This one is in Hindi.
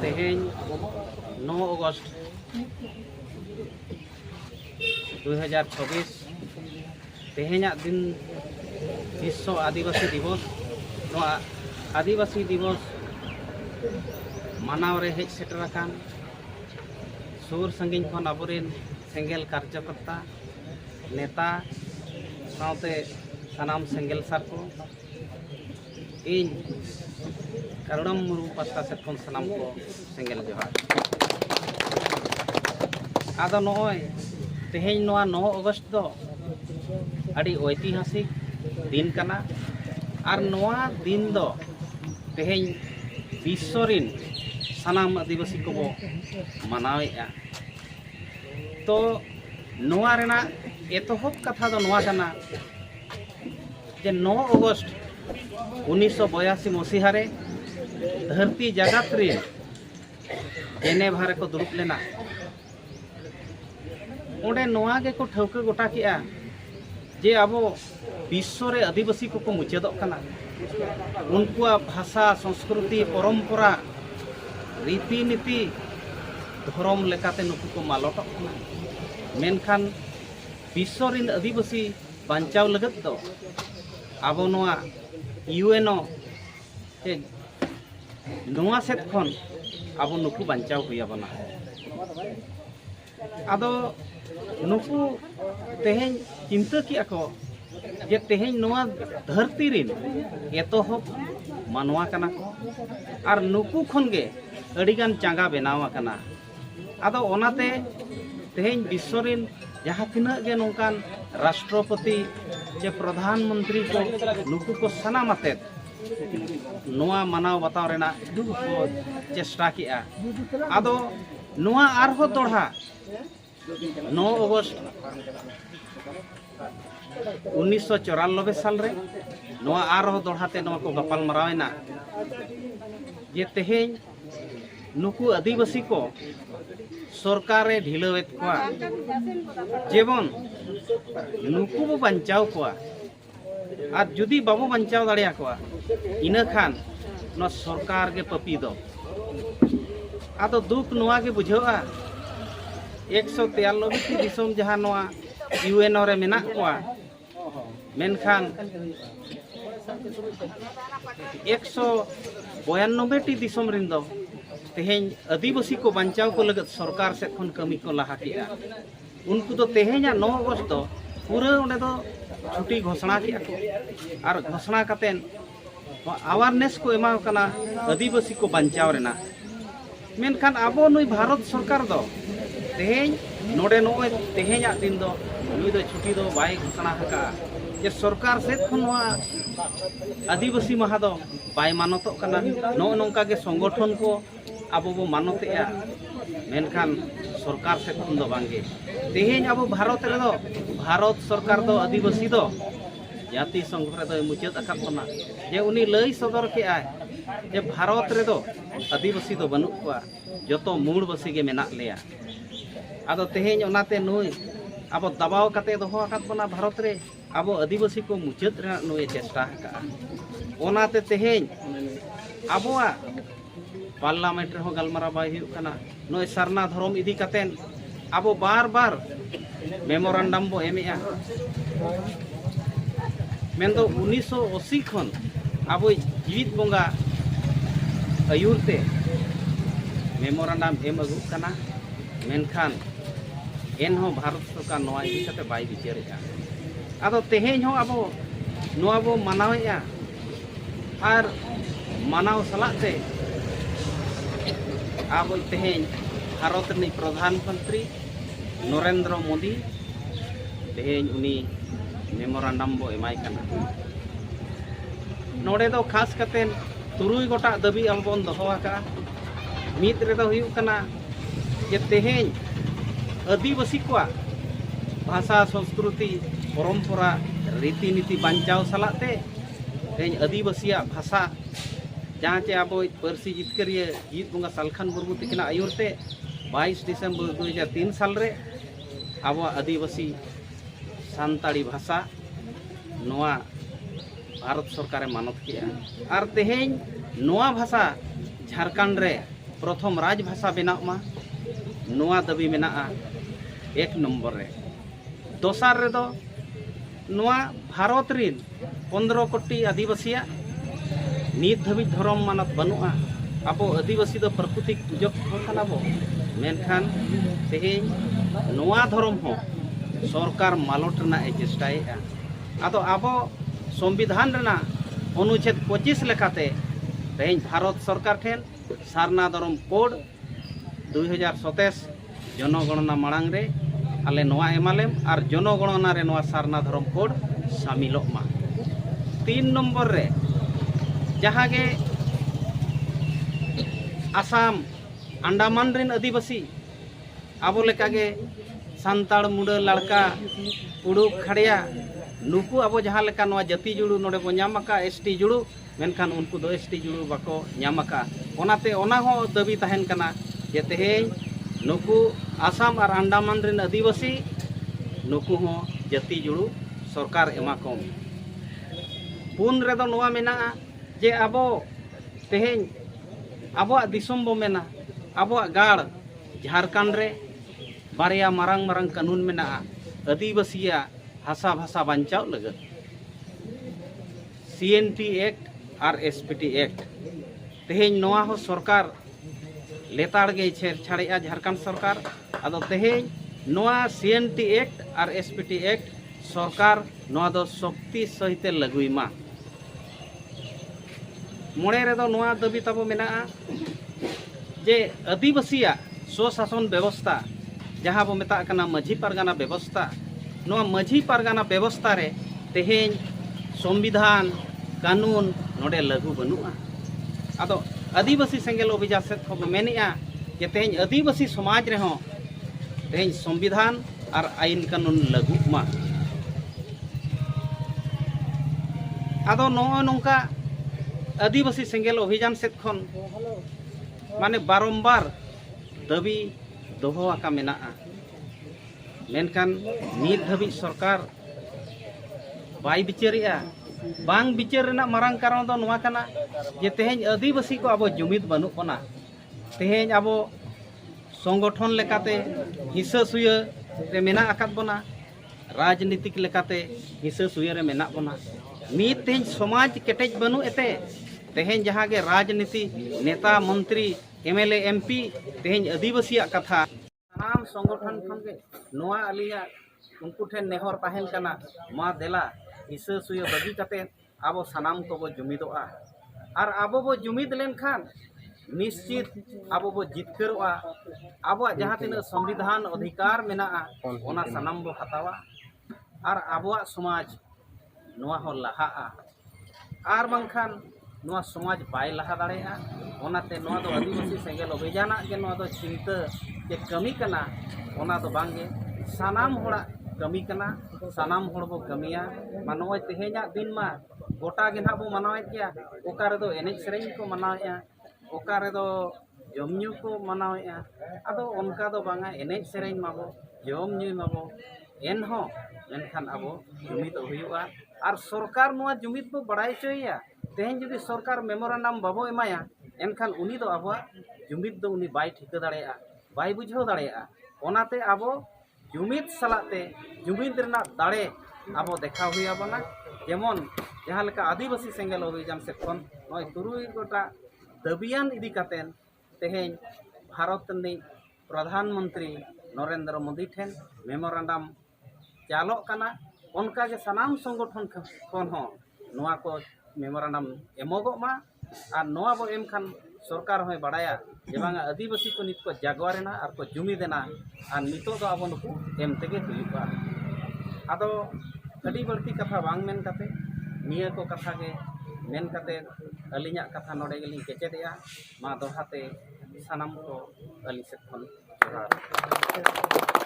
तेहें 9 अगस्त 2026 तेहें दिन विश्व आदिवासी दिवस आदिवासी दिवस मानाव रे हेज सेटर आकान सुर संगिन खन आबोरेन सेंगेल कार्यकर्ता नेता साउते सानाम सेंगेल सार को इन करुणम मुरु पास्ता सेट खन सानाम को सेंगेल जोहार आदो नय तेहें 9 अगस्त दो अड़ी ऐतिहासिक दिन कना और नोआ दिन दो तेहें विश्व रिन सानाम आदिवासी को मानावेआ तो नोआ रेना एतोहब कथा दो नोआ कना जे 9 अगस्त 1982 मसीहा रे धरती जगत रे जेनेभा रे को दुरुप लेना ओंडे नोआ के को ठौके गोटा किया जे आबो विश्व रे आदिवासी को मुचादक कना उनकुआ भाषा संस्कृति परंपरा रीति नीति धर्म लेकाते नुकु को मालटक कना मेनखान विश्व रिन आदिवासी बांचाव लगत दो आबो नोआ यूएनओ जे नोआ सेट खन आबो नुकु बांचाव हुई आबोना आदो नुकु तेहें चिंता किया को जे तेहें नोआ धरती रिन एतोहब मानवा कना को और नुकु खन गे अड़ीगान चांगा बनावा कना आदो ओनाते तेहें विश्व रिन जहाँ तिना गे नोकान राष्ट्रपति जे प्रधानमंत्री को नुकु को सनामते नोआ मनाव बताव रेना को चेष्टा किया आदो नोआ आरहो दोढ़ा 9 अगस्त 1994 साल रे नोआ आरहो दोढ़ाते नोआ को गपाल मरावेना जे तेहें नुकु आदिवासी को सरकारे ढिलवेत कोआ जेबन नुकु बो बांचाव कोआ और जुदी बाबू बांचाव दाड़िया कोआ इना खान न सरकार के पपी दो आदो दुख नोआ के बुझावा 193 टी दिसम जहां नोआ यूएनओ रे मेना कोआ मेनखान 192 टी दिसम रिन दो तेहें आदिवासी को बांचाव को लगत सरकार से खन कमी को लहा किया उनको तो तेहें 9 अगस्त दो पूरा उन्हें तो छुट्टी घोषणा किया और घोषणा कतेन अवेयरनेस को एमा कना आदिवासी को बांचाव रेना मेनखान आबो नुई भारत सरकार दो तेहें नोडे नोय तेहें दिन दो नुई दो छुट्टी दो बाय घोषणा हका जे सरकार से खन आदिवासी महा दो बाय मानतो कना नो नोंका के संगठन को आबो बो मानतेया मेनखान सरकार से खन दो बांगे तेहें आबो भारत रे दो भारत सरकार दो आदिवासी दो जाति संघ रे दो मुचाद अकात बना जे उनी लई सदर के आय जे भारत रे दो आदिवासी दो बनु कोआ जतो मूलवासी के मेना लेया आदो तेहें ओनाते नुई आबो दबाव कते दोहो अकात बना भारत रे आबो आदिवासी को मुचाद रे नुई चेष्टा का ओनाते तेहें आबोआ पार्लामेंट रे हो गलमारा बाय हुई कना नोय सरना धर्म इदी कतेन आबो बार बार मेमोरेंडम बो एमेया मेंदो 1980 खन आबो जीवित बोंगा आयुरते मेमोरेंडम एम अगु कना मेनखान एनहो भारत सरकार नोआ इदी कते बाय विचारेया आदो तेहें हो आबो नोआ बो मानावेया और मानाव सलाते आबो तेहें भारत नि प्रधानमंत्री नरेंद्र मोदी तेहें उनी मेमोरेंडम बो एमाय कना नोडे दो खास कतेन तुरुई गोटा दाबी आबोन दोहोआ का मित रे दो हुयु कना जे तेहें आदिवासी को भाषा संस्कृति परंपरा रीति नीति बांचाव सलाते तेहें आदिवासी भाषा जहाँ चे आबो पारसी जितकरिया जीत बोंगा सालखान मुर्मू तिकना आयुरते 22 दिसंबर 2003 साल रे आबो आदिवासी सानताड़ी भाषा नोआ भारत सरकार मानत किया और तेहें नोआ भाषा झारखंड रे प्रथम राजभाषा बनाव मा नोआ दाबी मेनाआ 1 नंबर रे। दोसार रे दो नोआ भारत रिन 15 कोटी आदिवासिया नित धाबी धर्म मानत बनुआ। आबो आदिवासी दो प्राकृतिक पूजक होना बो मेनखान तेहें नोआ धर्म हो सरकार मालट रना चेष्टाएगा। आदो आबो संविधान रना अनुच्छेद 25 लेखाते तेहें भारत सरकार ठेन सारना धर्म कोड 2027 जनगणना मांग रे आले नोआ एमालेम और जनगणना रे नोआ सारना धर्म कोड शामिलोग मा। 3 नंबर रे जहाँ के आसाम अंडमान रिन आदिवासी आबो लेका गे सांताड़ मुड़ा लड़का उड़ुक खड़िया नुकु आबो जहाँ लेका नोआ जाति जुड़ू नोडे बो नामका एसटी जुड़ू मेनखान उनको दो एसटी जुड़ू बाको नामका। ओनाते ओना हो दाबी तहन कना जे तेहें नुकु आसाम और अंडमान रिन आदिवासी नुकु हो जाति जुड़ू सरकार एमा कम। 4 रेदो नोआ मेना जे आबो तेहें आबो दिसम बो मेना आबो गाड़ झारखंड रे बारिया मारंग मारंग कानून मेना आदिवासिया हासा भाषा बांचाव लगत CNT एक्ट और SPT एक्ट तेहें नोआ हो सरकार लेताड़ गे छेड़छाड़ेआ झारखंड सरकार। आदो तेहें नोआ CNT एक्ट और SPT एक्ट सरकार नोआ दो शक्ति सहित लगुई मा। 5 रेदो नोआ दाबी ताबो मेना जे आदिवासिया स्वशासन व्यवस्था जहाँ बो मेता कना माझी पारगाना व्यवस्था नोआ माझी पारगाना व्यवस्था रे तेहें संविधान कानून नोडे लागू बनुआ। आदो आदिवासी सेंगेल अभियान से खब मेनिया जे तेहें आदिवासी समाज रे हो तेहें संविधान और आईन कानून लागू मा। आदो नो नोंका आदिवासी सेंगेल अभियान से खन माने बारंबार दाबी दोहो आका मेना मेनखान नित धाबी सरकार बाई बिचारिया बांग बिचार रेना मारंग कारण दो नोआ कना जे तेहें आदिवासी को आबो जुमिद बनु पना। तेहें आबो संगठन लेकाते हिस्सा सुया रे मेना आकात बना राजनीतिक लेकाते हिस्सा सुया रे मेना बना। नित तेहें समाज केटेज बनु एते तेहें जहाँ के राजनीति नेता मंत्री MLA MP तेहें आदिवासी कथा सानाम संगठन खन के नोआ अलिया उनको ठेन नेहर ताहेन कना मा देला हिस्सा सुया बगी कते आबो सानाम को बो जुमिदोआ और आबो बो जुमिद लेनखान निश्चित आबो बो जितकरोआ। आबो जहाँ तीन संविधान अधिकार मेना ओना सानाम बो हतावा और आबो समाज नोआ हो लहाआ और बांखान नोआ समाज बाय लहा दाड़ेआ। ओनाते नोआ दो आदिवासी सेंगेल अभियान के नोआ दो चिंता के कमी कना ओना दो बांगे सानाम होड़ा कमी कना सानाम होड़ बो कमिया मानोय तेहेंया दिन मा गोटा गे ना बो मनावे गया ओका रे दो एनेज सेरेंज को मनावेया ओका रे दो जमन्यू को मनावेया। आदो उनका दो बांगा एनेज सेरेंज माबो जमन्यू माबो एनहो मेनखान आबो जुमिद हुयुआ और सरकार नोआ जुमिद बो बड़ाई चोया। तेहें जुदी सरकार मेमोरेंडम बाबो एमाया एनखान उनी दो आबो जुमिद दो उनी बाय ठिका दाड़ेया बाय बुझाव दाड़ेया। ओनाते आबो जुमिद सलाते जुमिद रना दाड़े आबो देखाव हुया बना। जेमन जहाँ लेका आदिवासी सेंगेल अभियान से खन नय 3 गोटा दाबियान इदी कातेन तेहें भारत नि प्रधानमंत्री नरेंद्र मोदी ठेन मेमोरेंडम चालोक कना। उनका के सनाम संगठन खन हो नोआ को मेमोरेंडम एमोगो मा और नोआ बो एम खान सरकार होय बाड़ाया जे बांगा आदिवासी को नित को जागवारेना और को जुमिदेना और नितो दो आबो नुकु एम तेगे हुयुआ। आदो अडी बड़ती कथा बांग मेन काते निया को कथा के मेन काते अलिया कथा नोडे गेली केचेदेया मा दोहाते सानाम को अली से खन जोहार।